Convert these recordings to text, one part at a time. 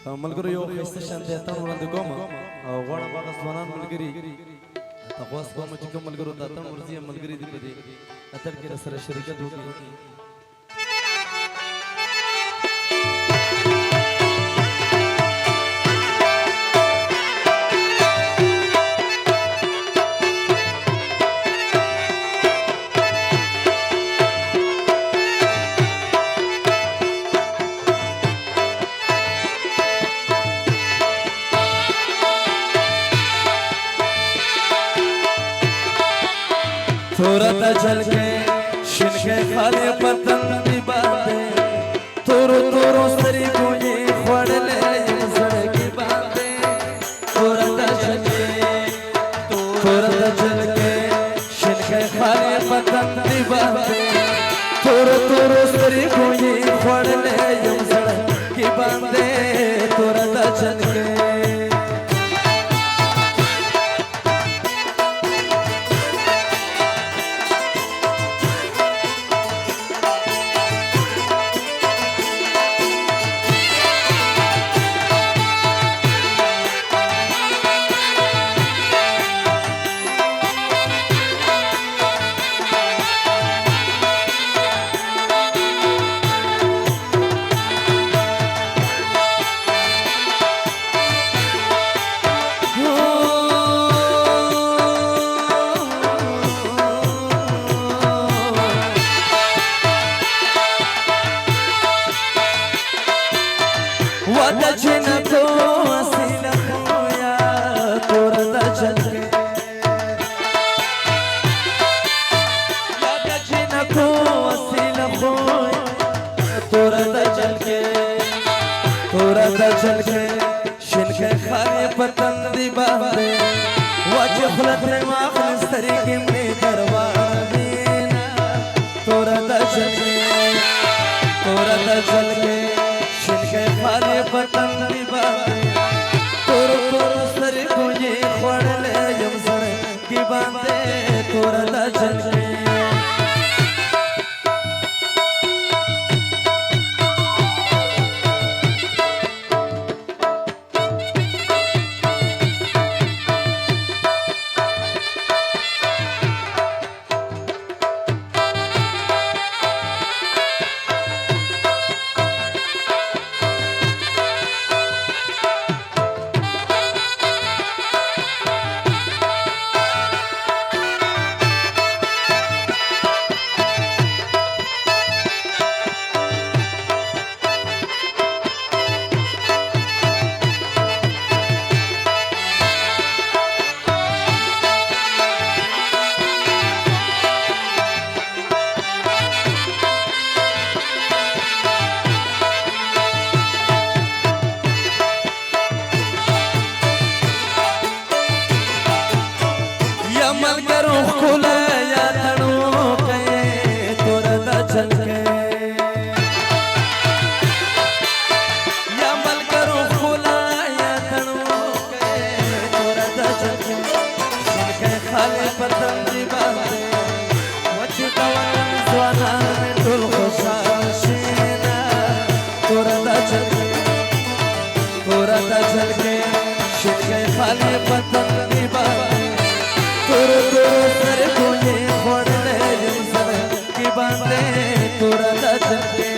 ملګرو یو خسته شانتي اتن وړاندې کوم او غواړم هغه ځوانان ملګري تاسو کوم چې کوم ملګرو ته اتن ورځي ملګري دې په دې اتن کې سره شریکت وکړي थोड़ा ता चल के शिनके खाली पतन दी बातें तोरो तोरो सरी को ये खोड़ ले सड़ की बातें थोड़ा ता चल के शिनके खाली पतन दी बातें तोरो तोरो सरी को ये खोड़ ले सड़ की बातें थोड़ा ता चल के चल के शिनके खाली पतन दी बाते वाच खलत रे माखन सरी के में दरवाज़ेना तोरा दा चल के शिनके खाली पतन दी बाते तोरो तोरो सरी को ये खोड़ ले यम सड़ की बाते तोरा दा चल के चल के शिनके खाली पतन दी बातें तोरो तोरो सर को ये खोड़ ले सड़ की बातें तोरा दा चल के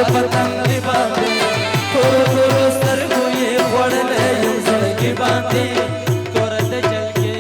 पतंग दी बांधे तोरो तोरो सरगो ये खोड़ले यम सड़की बांधे तोरत चल के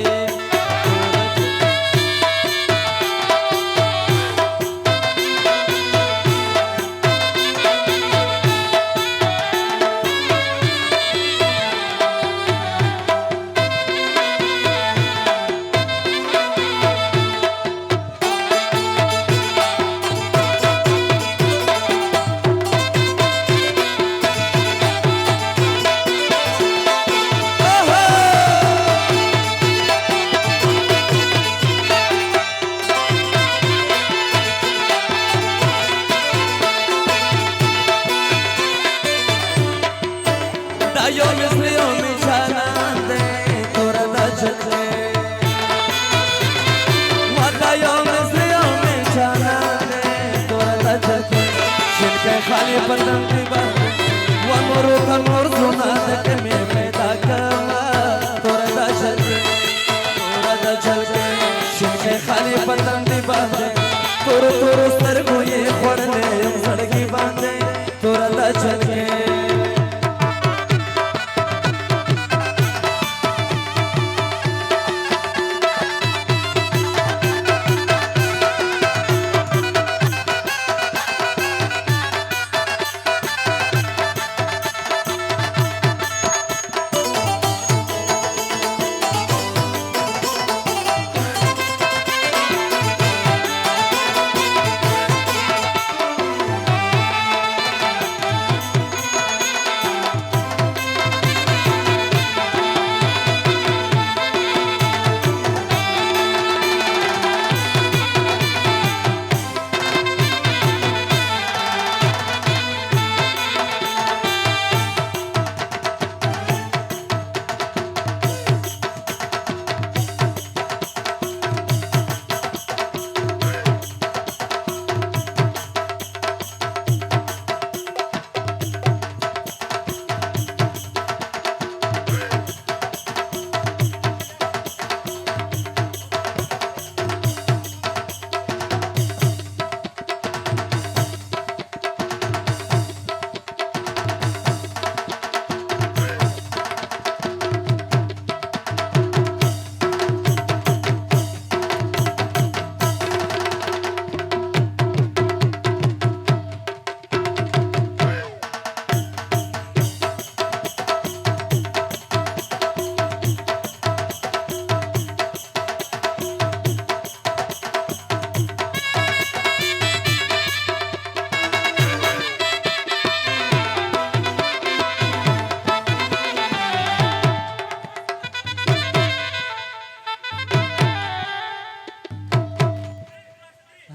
yo misliyo mi chanande tora da chale wada yo misliyo mi chanande tora da chale shinke khali patan di baat wa moru kamor sunat ke me पैदा kama tora da chale shinke khali patan di baat toro toro sargo ye khorne yam sadki bande tora da chale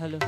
hello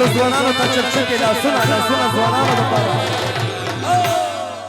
ملګرو ځوانانو ته چکچکې لاسونه ځوانانو لپاره